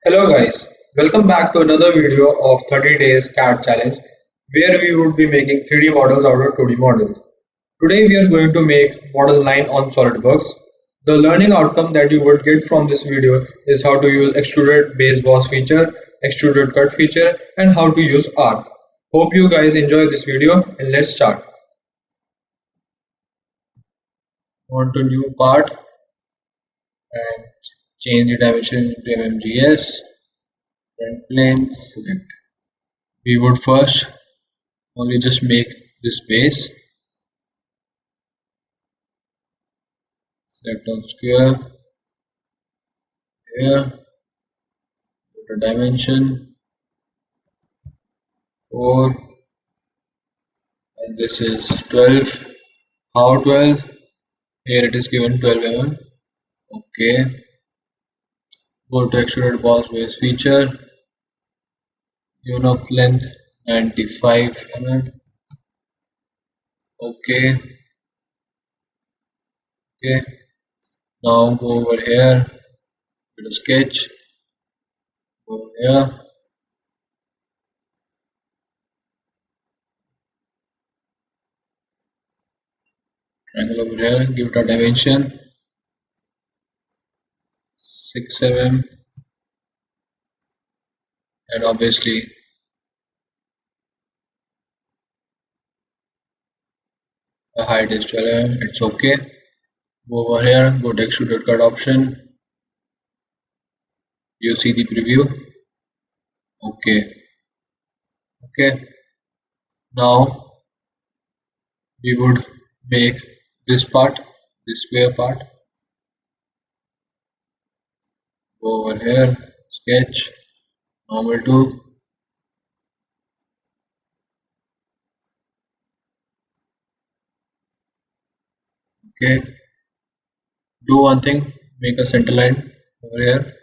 Hello guys, welcome back to another video of 30 days CAD challenge where we would be making 3D models out of 2D models. Today we are going to make model 9 on SolidWorks. The learning outcome that you would get from this video is how to use extruded base boss feature, extruded cut feature and how to use arc. Hope you guys enjoy this video and let's start. On to new part and change the dimension to mmgs. Front plane select. We would first only just make this base. Select on square here, go to dimension 4 and this is 12. How 12? Here it is given 12 mm. Okay. Go to extruded boss base feature. Unit of length 95 mm. Okay. Okay. Now go over here. Get a sketch. Go over here. Triangle over here. Give it a dimension 6 mm. And obviously the height is 12 mm. It's okay. Go over here, go to extruded cut option. You see the preview. Okay. Now we would make this part, this square part. Go over here, sketch, normal to. Okay. Do one thing, make a center line over here,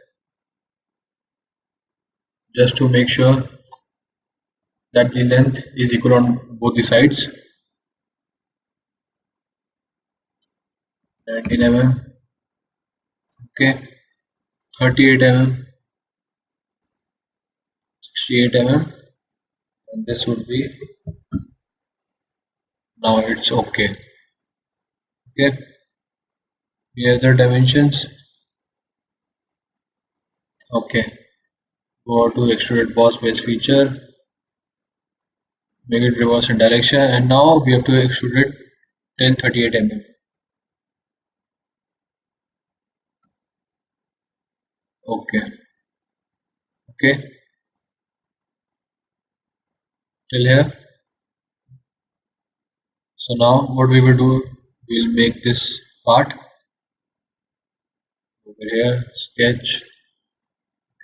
just to make sure that the length is equal on both the sides. 19 mm. Okay. 38 mm. 68 mm. And this would be, now it's okay. Okay. The other dimensions. Okay. Go to extruded boss base feature, make it reverse in direction, and now we have to extrude it till 38 mm. Okay, till here. So now what we will do, we'll make this part over here, sketch.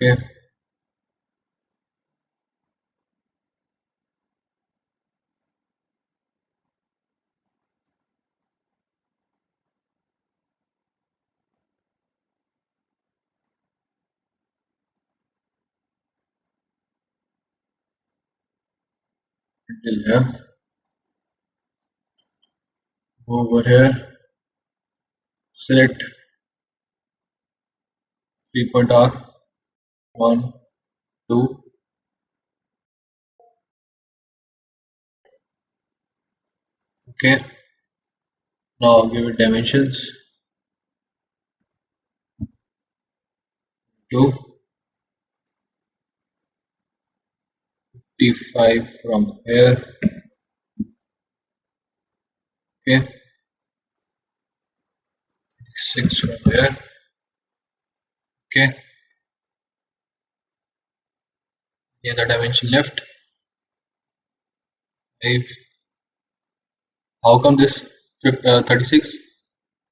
Okay. Till here. Go over here, select 3-point arc, 1, 2. Okay. Now give it dimensions 2, 55 from here. Okay. 6 from here. Okay. The other dimension left. 5. How come this 36?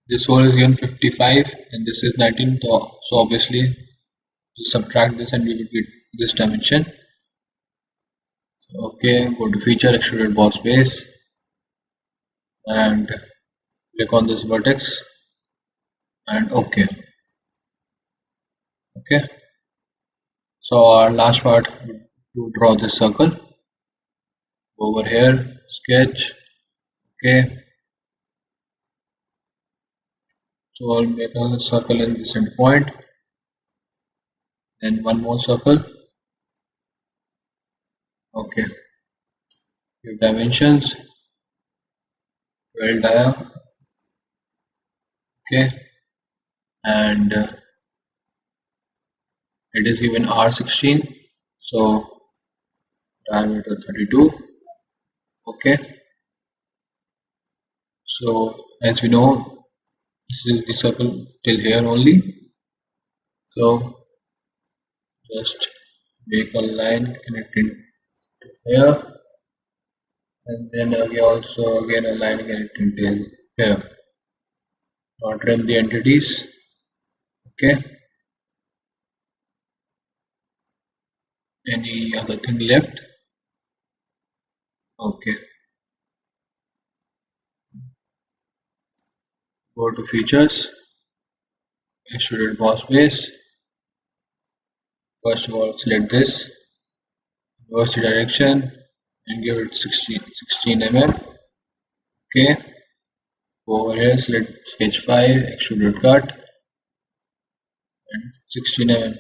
This hole is given 55 and this is 19. So obviously you subtract this and we will get this dimension. So, okay, go to feature, extruded boss base and click on this vertex and okay. So our last part, to draw this circle. Over here, sketch. Okay. So I'll make a circle in this end point. then one more circle. Okay, give dimensions 12 dia. Okay, and it is given R16, so diameter 32. Okay, so as we know, this is the circle till here only, so just make a line connecting to here, and then again a line connecting till here. Now trim the entities. Okay, any other thing left? Okay, go to features, extruded boss base. First of all, select this, reverse the direction, and give it 16 mm. Okay, over here, select sketch 5, extruded cut, and 16 mm.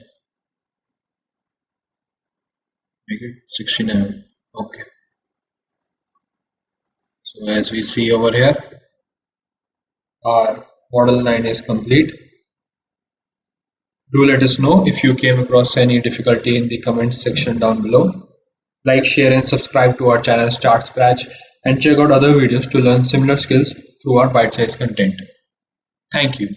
Make it 16 mm. Okay, so as we see over here, our model line is complete. Do let us know if you came across any difficulty in the comments section down below. Like, share and subscribe to our channel Start Scratch, and check out other videos to learn similar skills through our bite-sized content. Thank you.